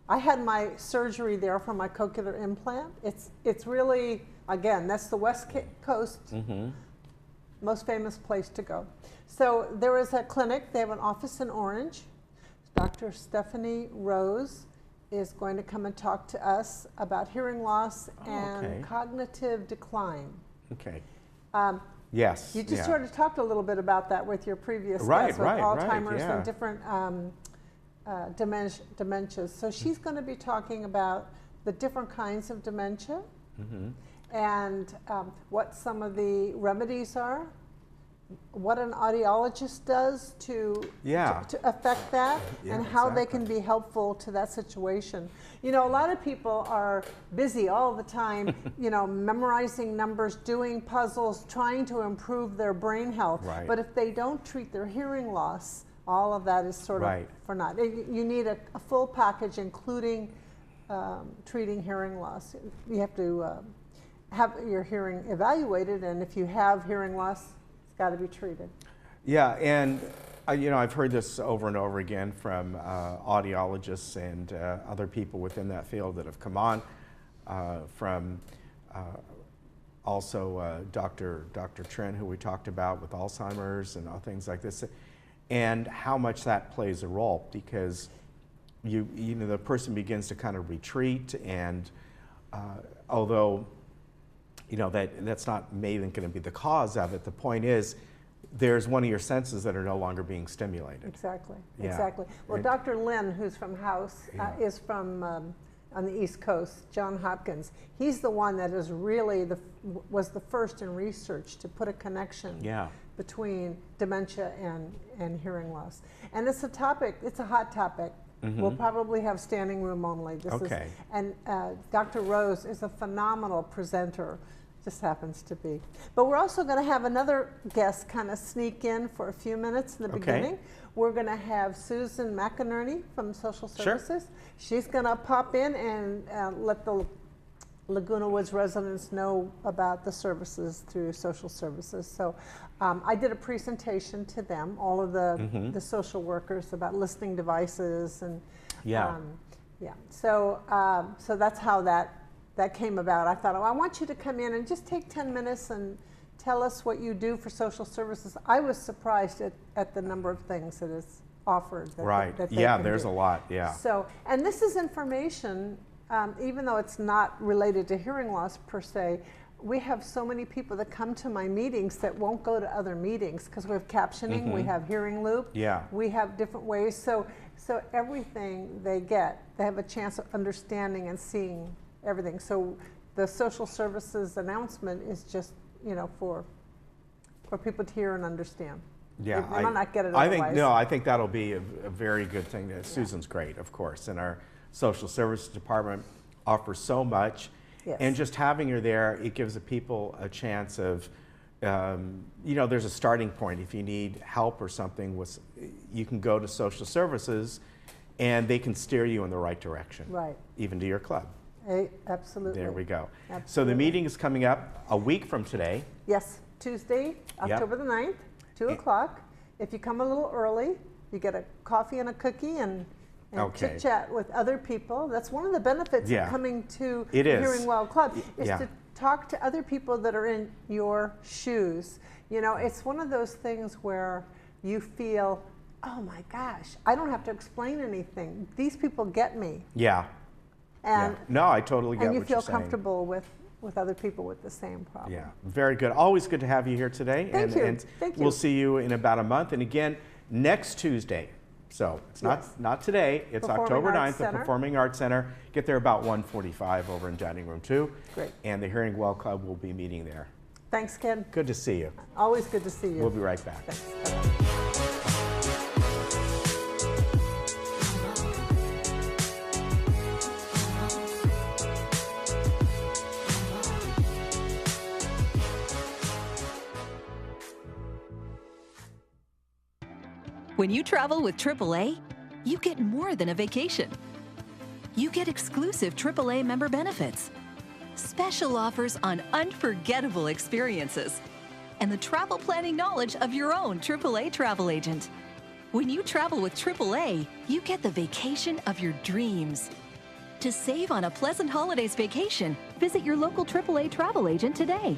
Speaker 9: I had my surgery there for my cochlear implant. It's really, again, that's the West Coast, most famous place to go. So there is a clinic. They have an office in Orange. Dr. Stephanie Rose is going to come and talk to us about hearing loss and cognitive decline.
Speaker 1: Okay.
Speaker 9: Yes. You just sort of talked a little bit about that with your previous guest with Alzheimer's and different dementias. So she's going to be talking about the different kinds of dementia and what some of the remedies are, what an audiologist does to affect that, and how they can be helpful to that situation. You know, a lot of people are busy all the time, memorizing numbers, doing puzzles, trying to improve their brain health.
Speaker 1: Right.
Speaker 9: But if they don't treat their hearing loss, all of that is sort of for naught. You need a full package, including treating hearing loss. You have to have your hearing evaluated, and if you have hearing loss, it's got to be treated.
Speaker 1: Yeah, and I've heard this over and over again from audiologists and other people within that field that have come on, from also Dr. Trin, who we talked about with Alzheimer's and things like this, and how much that plays a role, because the person begins to kind of retreat, and although that's not maybe going to be the cause of it, the point is there's one of your senses that are no longer being stimulated.
Speaker 9: Exactly,
Speaker 1: Yeah.
Speaker 9: exactly. Well, Dr. Lynn, who's from House, is from on the East Coast, John Hopkins. He's the one that is really was the first in research to put a connection between dementia and hearing loss. And it's a topic, it's a hot topic. Mm-hmm. We'll probably have standing room only. And Dr. Rose is a phenomenal presenter, just happens to be. But we're also going to have another guest kind of sneak in for a few minutes in the beginning. We're going to have Susan McInerney from Social Services. She's going to pop in and let the Laguna Woods residents know about the services through Social Services. So I did a presentation to them, all of the social workers, about listening devices and So that's how that came about. I thought, I want you to come in and just take 10 minutes and tell us what you do for Social Services. I was surprised at the number of things that is offered. That
Speaker 1: there's a lot.
Speaker 9: So, and this is information, even though it's not related to hearing loss per se. We have so many people that come to my meetings that won't go to other meetings because we have captioning, we have hearing loop, we have different ways. So everything they get, they have a chance of understanding and seeing everything. So the Social Services announcement is just, for people to hear and understand.
Speaker 1: Yeah,
Speaker 9: they might not get it otherwise.
Speaker 1: I think that'll be a very good thing. Susan's great, of course, and our Social Services Department offers so much. Yes. And just having her there, it gives the people a chance of, there's a starting point. If you need help or something, you can go to Social Services and they can steer you in the right direction. Right. Even to your club.
Speaker 9: Absolutely.
Speaker 1: There we go.
Speaker 9: Absolutely.
Speaker 1: So the meeting is coming up a week from today.
Speaker 9: Yes, Tuesday, October the 9th, 2 o'clock. If you come a little early, you get a coffee and a cookie and chit chat with other people. That's one of the benefits of coming to the Hearing Well Club, is to talk to other people that are in your shoes. It's one of those things where you feel, oh my gosh, I don't have to explain anything. These people get me.
Speaker 1: Yeah.
Speaker 9: And
Speaker 1: no, I totally get what you're saying.
Speaker 9: And you feel comfortable with other people with the same problem.
Speaker 1: Yeah, very good. Always good to have you here today.
Speaker 9: Thank you.
Speaker 1: We'll see you in about a month. And again, next Tuesday. So it's not today, it's October 9th, the Performing Arts Center. Get there about 1:45 over in Dining Room 2.
Speaker 9: Great.
Speaker 1: And the Hearing Well Club will be meeting there.
Speaker 9: Thanks, Ken.
Speaker 1: Good to see you.
Speaker 9: Always good to see you.
Speaker 1: We'll be right back.
Speaker 9: Thanks.
Speaker 6: When you travel with AAA, you get more than a vacation. You get exclusive AAA member benefits, special offers on unforgettable experiences, and the travel planning knowledge of your own AAA travel agent. When you travel with AAA, you get the vacation of your dreams. To save on a pleasant holidays vacation, visit your local AAA travel agent today.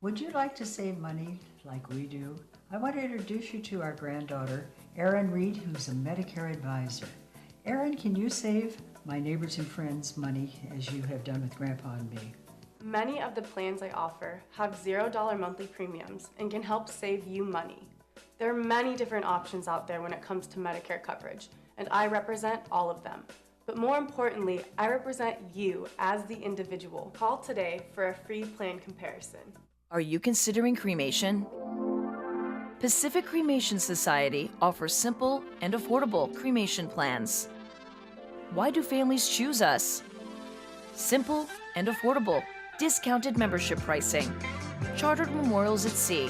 Speaker 7: Would you like to save money like we do? I want to introduce you to our granddaughter, Erin Reed, who's a Medicare advisor. Erin, can you save my neighbors and friends money as you have done with Grandpa and me?
Speaker 10: Many of the plans I offer have $0 monthly premiums and can help save you money. There are many different options out there when it comes to Medicare coverage, and I represent all of them. But more importantly, I represent you as the individual. Call today for a free plan comparison.
Speaker 11: Are you considering cremation? Pacific Cremation Society offers simple and affordable cremation plans. Why do families choose us? Simple and affordable, discounted membership pricing, chartered memorials at sea,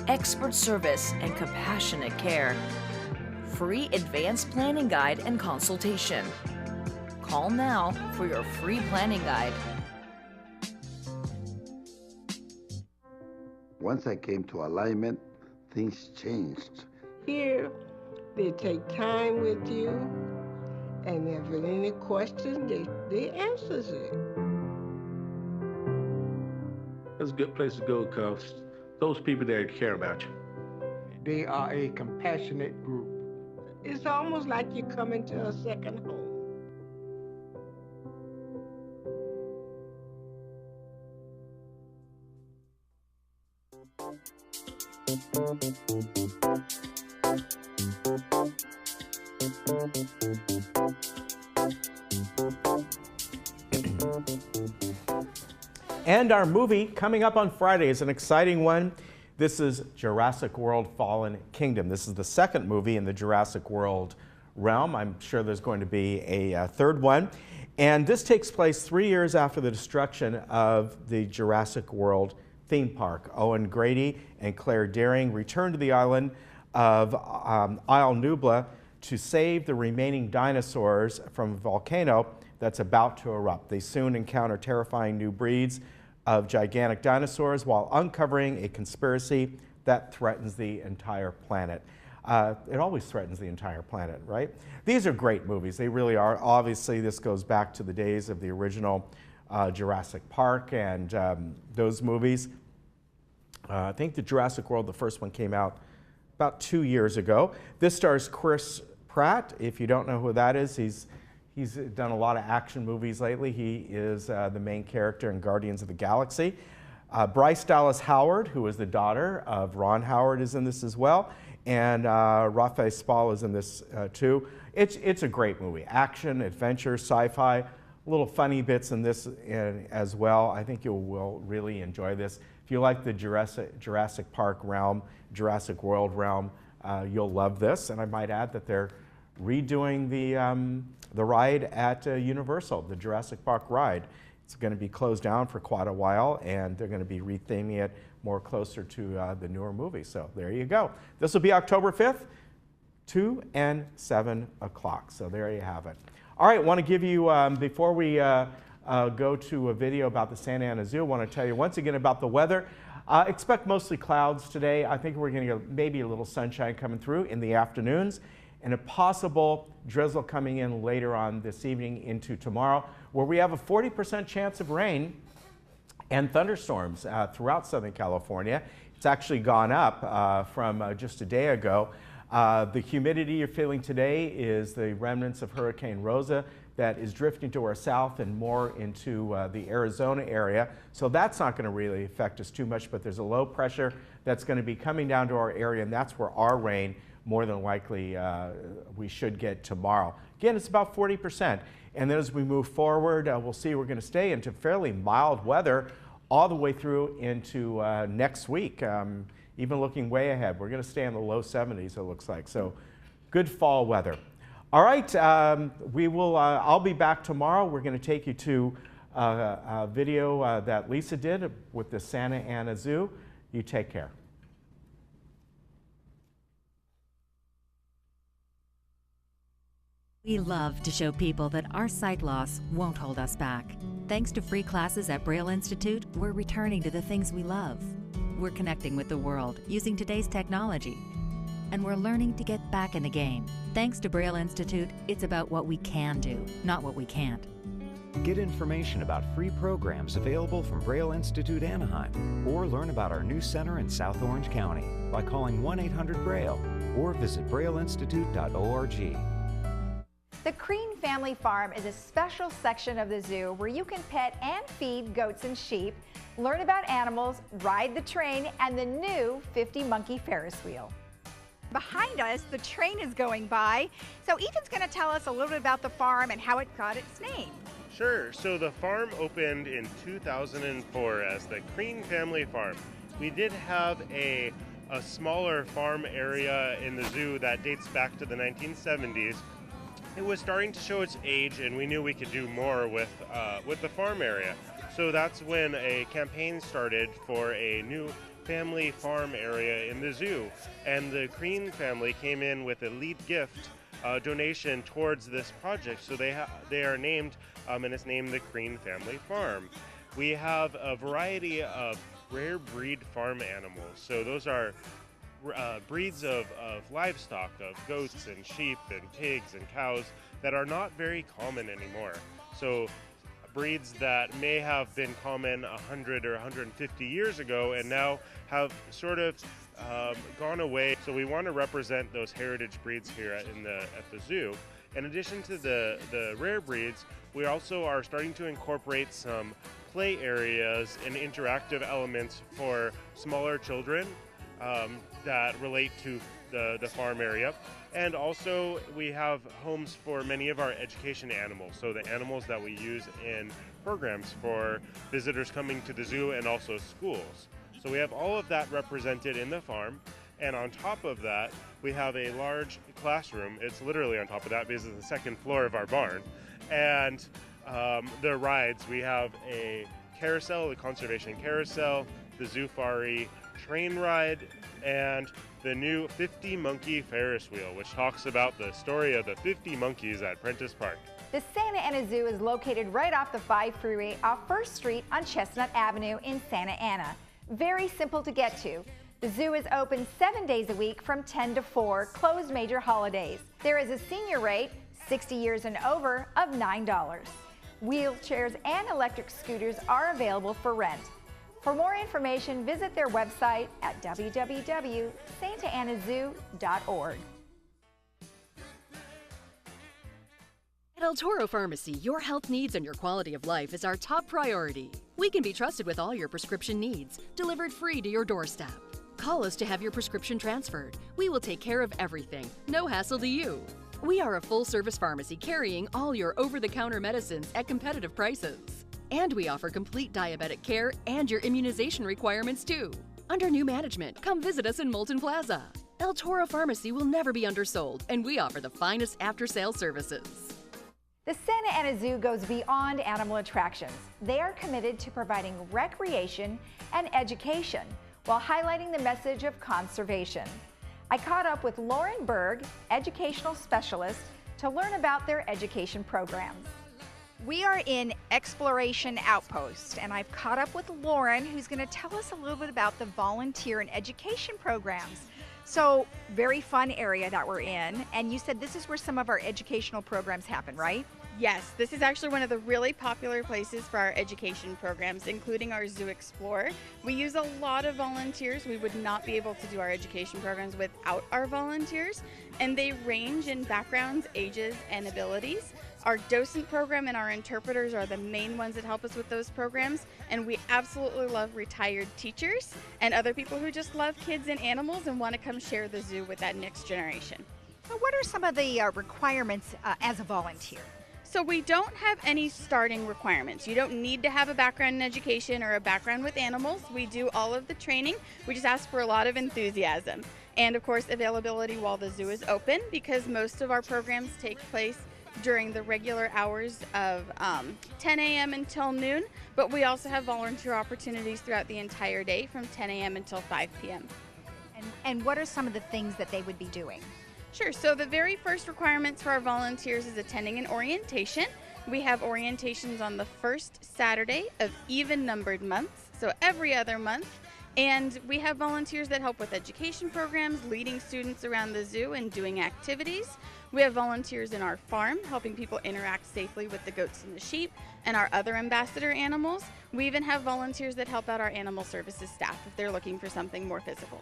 Speaker 11: expert service and compassionate care, free advanced planning guide and consultation. Call now for your free planning guide.
Speaker 12: Once I came to alignment, things changed.
Speaker 13: Here, they take time with you, and if there are any questions, they answers it.
Speaker 14: It's a good place to go because those people there care about you.
Speaker 13: They are a compassionate group. It's almost like you're coming to a second home.
Speaker 1: And our movie coming up on Friday is an exciting one. This is Jurassic World Fallen Kingdom. This is the second movie in the Jurassic World realm. I'm sure there's going to be a third one. And this takes place 3 years after the destruction of the Jurassic World theme park. Owen Grady and Claire Dearing return to the island of Isle Nubla to save the remaining dinosaurs from a volcano that's about to erupt. They soon encounter terrifying new breeds of gigantic dinosaurs while uncovering a conspiracy that threatens the entire planet. It always threatens the entire planet, right? These are great movies. They really are. Obviously, this goes back to the days of the original Jurassic Park and those movies. I think the Jurassic World, the first one came out about 2 years ago. This stars Chris Pratt. If you don't know who that is, he's done a lot of action movies lately. He is the main character in Guardians of the Galaxy. Bryce Dallas Howard, who is the daughter of Ron Howard, is in this as well. And Rafe Spall is in this too. It's a great movie. Action, adventure, sci-fi, little funny bits in this as well. I think you will really enjoy this. If you like the Jurassic Park realm, Jurassic World realm, you'll love this. And I might add that they're redoing the ride at Universal, the Jurassic Park ride. It's going to be closed down for quite a while, and they're going to be retheming it more closer to the newer movie. So there you go. This will be October 5th, 2 and 7 o'clock. So there you have it. All right, I want to give you, before we go to a video about the Santa Ana Zoo, I want to tell you once again about the weather. Expect mostly clouds today. I think we're going to get maybe a little sunshine coming through in the afternoons, and a possible drizzle coming in later on this evening into tomorrow, where we have a 40% chance of rain and thunderstorms throughout Southern California. It's actually gone up from just a day ago. The humidity you're feeling today is the remnants of Hurricane Rosa that is drifting to our south and more into the Arizona area. So that's not going to really affect us too much, but there's a low pressure that's going to be coming down to our area, and that's where our rain more than likely we should get tomorrow. Again, it's about 40%. And then as we move forward, we'll see we're going to stay into fairly mild weather all the way through into next week. Even looking way ahead, we're going to stay in the low 70s, it looks like. So good fall weather. All right, I'll be back tomorrow. We're going to take you to a video that Lisa did with the Santa Ana Zoo. You take care.
Speaker 15: We love to show people that our sight loss won't hold us back. Thanks to free classes at Braille Institute, we're returning to the things we love. We're connecting with the world using today's technology. And we're learning to get back in the game. Thanks to Braille Institute, it's about what we can do, not what we can't.
Speaker 16: Get information about free programs available from Braille Institute Anaheim, or learn about our new center in South Orange County by calling 1-800-BRAILLE or visit brailleinstitute.org.
Speaker 17: The Crean Family Farm is a special section of the zoo where you can pet and feed goats and sheep, learn about animals, ride the train, and the new 50-monkey Ferris wheel.
Speaker 18: Behind us, the train is going by, so Ethan's going to tell us a little bit about the farm and how it got its name.
Speaker 28: Sure. So the farm opened in 2004 as the Crean Family Farm. We did have a smaller farm area in the zoo that dates back to the 1970s. It was starting to show its age, and we knew we could do more with the farm area. So that's when a campaign started for a new family farm area in the zoo. And the Crean family came in with a lead gift donation towards this project. So they are named, and it's named the Crean Family Farm. We have a variety of rare breed farm animals. So those are breeds of livestock, of goats and sheep and pigs and cows that are not very common anymore. So breeds that may have been common 100 or 150 years ago and now have sort of gone away. So we want to represent those heritage breeds here at the zoo. In addition to the rare breeds, we also are starting to incorporate some play areas and interactive elements for smaller children that relate to the farm area. And also we have homes for many of our education animals, so the animals that we use in programs for visitors coming to the zoo and also schools. So we have all of that represented in the farm, and on top of that we have a large classroom. It's literally on top of that because it's the second floor of our barn. And the rides, we have a carousel, the conservation carousel, the Zoofari train ride, and the new 50 Monkey Ferris wheel, which talks about the story of the 50 monkeys at Prentice Park.
Speaker 17: The Santa Ana Zoo is located right off the 5 freeway off 1st Street on Chestnut Avenue in Santa Ana. Very simple to get to. The zoo is open 7 days a week from 10 to 4, closed major holidays. There is a senior rate, 60 years and over, of $9. Wheelchairs and electric scooters are available for rent. For more information, visit their website at www.santaanazoo.org.
Speaker 19: At El Toro Pharmacy, your health needs and your quality of life is our top priority. We can be trusted with all your prescription needs, delivered free to your doorstep. Call us to have your prescription transferred. We will take care of everything. No hassle to you. We are a full-service pharmacy carrying all your over-the-counter medicines at competitive prices. And we offer complete diabetic care and your immunization requirements too. Under new management, come visit us in Moulton Plaza. El Toro Pharmacy will never be undersold, and we offer the finest after-sale services.
Speaker 17: The Santa Ana Zoo goes beyond animal attractions. They are committed to providing recreation and education while highlighting the message of conservation. I caught up with Lauren Berg, educational specialist, to learn about their education programs.
Speaker 18: We are in Exploration Outpost, and I've caught up with Lauren, who's going to tell us a little bit about the volunteer and education programs. So, very fun area that we're in, and you said this is where some of our educational programs happen, right?
Speaker 20: Yes, this is actually one of the really popular places for our education programs, including our Zoo Explorer. We use a lot of volunteers. We would not be able to do our education programs without our volunteers, and they range in backgrounds, ages, and abilities. Our docent program and our interpreters are the main ones that help us with those programs, and we absolutely love retired teachers and other people who just love kids and animals and want to come share the zoo with that next generation.
Speaker 18: So what are some of the requirements as a volunteer?
Speaker 20: So we don't have any starting requirements. You don't need to have a background in education or a background with animals. We do all of the training. We just ask for a lot of enthusiasm. And of course, availability while the zoo is open, because most of our programs take place during the regular hours of 10 a.m. until noon, but we also have volunteer opportunities throughout the entire day from 10 a.m. until 5 p.m.
Speaker 18: And what are some of the things that they would be doing?
Speaker 20: Sure, so the very first requirements for our volunteers is attending an orientation. We have orientations on the first Saturday of even-numbered months, so every other month. And we have volunteers that help with education programs, leading students around the zoo and doing activities. We have volunteers in our farm, helping people interact safely with the goats and the sheep and our other ambassador animals. We even have volunteers that help out our animal services staff if they're looking for something more physical.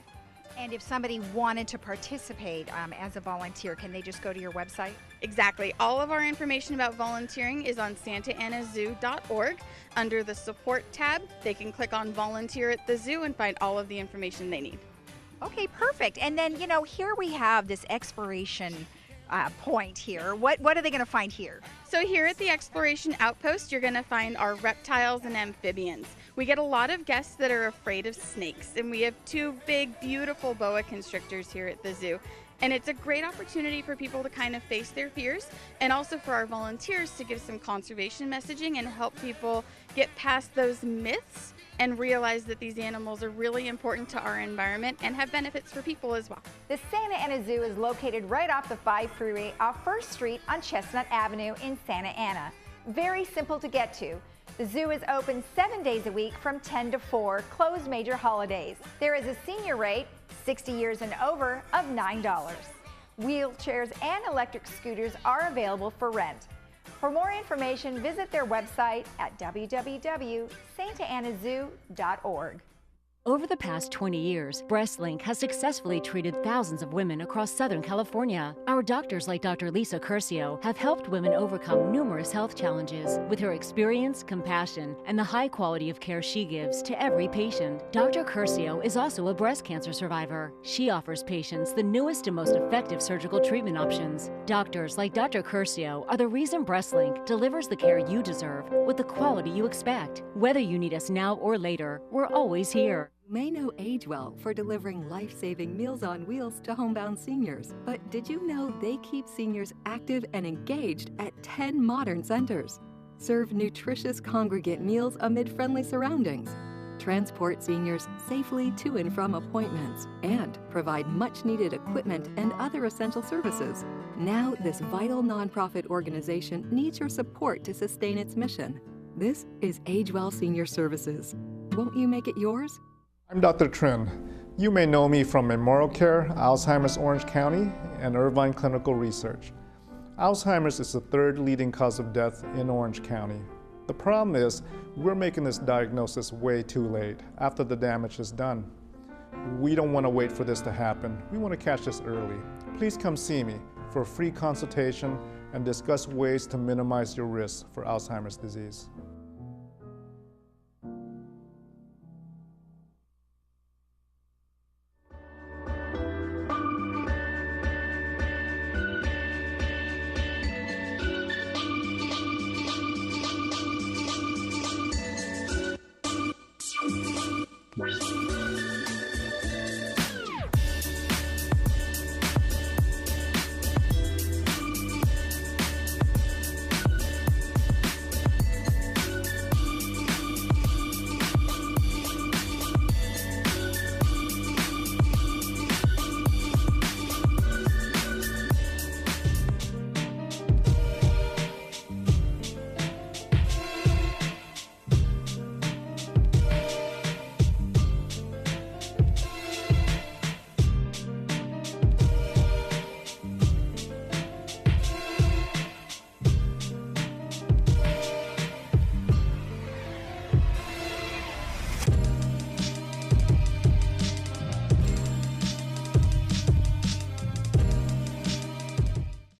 Speaker 18: And if somebody wanted to participate as a volunteer, can they just go to your website?
Speaker 20: Exactly. All of our information about volunteering is on santaanazoo.org. Under the support tab, they can click on volunteer at the zoo and find all of the information they need.
Speaker 18: Okay, perfect. And then, you know, here we have this exploration point here. What are they going to find here?
Speaker 20: So here at the Exploration Outpost, you're going to find our reptiles and amphibians. We get a lot of guests that are afraid of snakes, and we have two big, beautiful boa constrictors here at the zoo. And it's a great opportunity for people to kind of face their fears, and also for our volunteers to give some conservation messaging and help people get past those myths and realize that these animals are really important to our environment and have benefits for people as well.
Speaker 17: The Santa Ana Zoo is located right off the 5 freeway off 1st Street on Chestnut Avenue in Santa Ana. Very simple to get to. The zoo is open 7 days a week from 10 to 4, closed major holidays. There is a senior rate, 60 years and over, of $9. Wheelchairs and electric scooters are available for rent. For more information, visit their website at www.santaanazoo.org.
Speaker 19: Over the past 20 years, BreastLink has successfully treated thousands of women across Southern California. Our doctors like Dr. Lisa Curcio have helped women overcome numerous health challenges. With her experience, compassion, and the high quality of care she gives to every patient, Dr. Curcio is also a breast cancer survivor. She offers patients the newest and most effective surgical treatment options. Doctors like Dr. Curcio are the reason BreastLink delivers the care you deserve with the quality you expect. Whether you need us now or later, we're always here.
Speaker 2: You may know AgeWell for delivering life-saving Meals on Wheels to homebound seniors, but did you know they keep seniors active and engaged at 10 modern centers? Serve nutritious congregate meals amid friendly surroundings, transport seniors safely to and from appointments, and provide much-needed equipment and other essential services. Now, this vital nonprofit organization needs your support to sustain its mission. This is AgeWell Senior Services. Won't you make it yours?
Speaker 21: I'm Dr. Trin. You may know me from Memorial Care, Alzheimer's Orange County, and Irvine Clinical Research. Alzheimer's is the third leading cause of death in Orange County. The problem is, we're making this diagnosis way too late, after the damage is done. We don't want to wait for this to happen. We want to catch this early. Please come see me for a free consultation and discuss ways to minimize your risk for Alzheimer's disease.